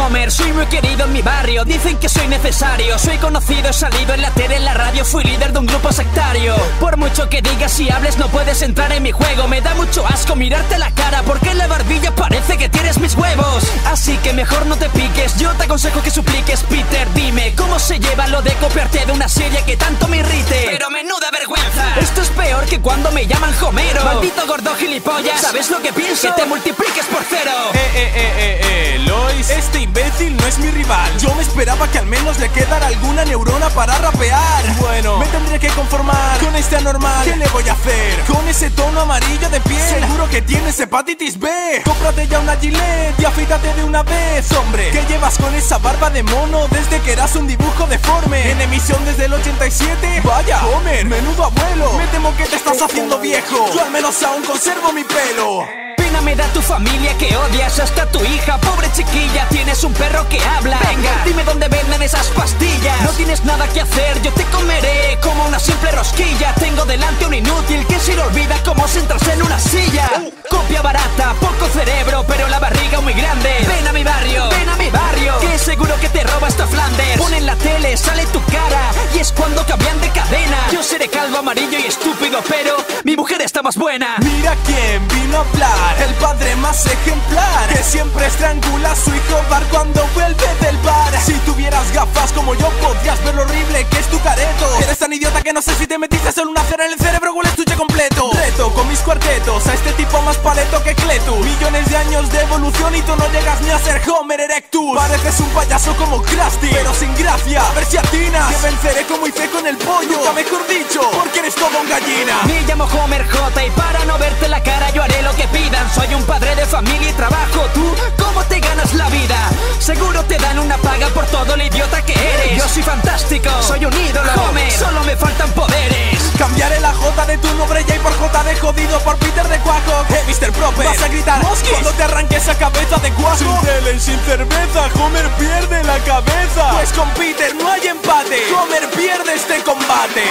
Homer, soy muy querido en mi barrio. Dicen que soy necesario, soy conocido, he salido en la tele, en la radio. Fui líder de un grupo sectario. Por mucho que digas y hables no puedes entrar en mi juego. Me da mucho asco mirarte la cara, porque en la barbilla parece que tienes mis huevos. Así que mejor no te piques, yo te aconsejo que supliques. Peter, dime, ¿cómo se lleva lo de copiarte de una serie que tanto me irrite? Pero menuda vergüenza, esto es peor que cuando me llaman Homero. Maldito gordo gilipollas, ¿sabes lo que pienso? Que te multipliques por cero. Lois, este imbécil no es mi rival. Yo me esperaba que al menos le quedara alguna neurona para rapear. Bueno, me tendré que conformar con este anormal. ¿Qué le voy a hacer con ese tono amarillo de piel? Seguro que tienes hepatitis B. Cómprate ya una Gillette y afeítate de una vez. Hombre, ¿qué llevas con esa barba de mono desde que eras un dibujo deforme? En emisión desde el 87. Vaya, Homer, menudo abuelo. Me temo que te estás haciendo viejo. Yo al menos aún conservo mi pelo. Pena me da tu familia que odias hasta tu hija. Pobre chiquilla, tienes un perro que habla. Venga, dime dónde venden esas pastillas. No tienes nada que hacer, yo te comeré como una simple rosquilla. Tengo delante un inútil que se le olvida cómo sentarse en una silla. Copia barata, poco cerebro, pero la barriga muy grande. Ven a mi barrio, ven a mi barrio, que seguro que te roba esta Flanders. Pon en la tele, sale tu cara y es cuando cambian de cadena. Yo seré calvo, amarillo y estúpido, pero mi mujer está más buena. Mira quién vino a hablar, el padre más ejemplar, que siempre estrangula a su hijo bar cuando vuelve del bar. Si tuvieras gafas como yo podrías ver lo horrible que es tu careto. Eres tan idiota que no sé si te metiste solo una cera en el cerebro o el estuche completo. Reto con mis cuartetos a este tipo más paleto que Cletus. Millones de años de evolución y tú no llegas ni a ser Homer erectus. Pareces un payaso como Krusty, pero sin gracia. A ver si atinas, que venceré como hice con el pollo. Nunca mejor dicho, porque eres todo un gallina. Me llamo Homer J y para no verte la cara yo haré lo que pidan. Soy un padre de familia y trabajo. ¿Tú cómo te ganas la vida? Seguro te dan una paga por todo el idiota que eres. Yo soy fantástico, soy un ídolo, Homer, solo me faltan poderes. Cambiaré la J de tu nombre J por J de jodido por Peter de Cuajo. Mr. Proper, vas a gritar Moskis cuando te arranque esa cabeza de cuajo. Sin tele y sin cerveza, Homer pierde la cabeza. Pues con Peter no hay empate, Homer pierde este combate.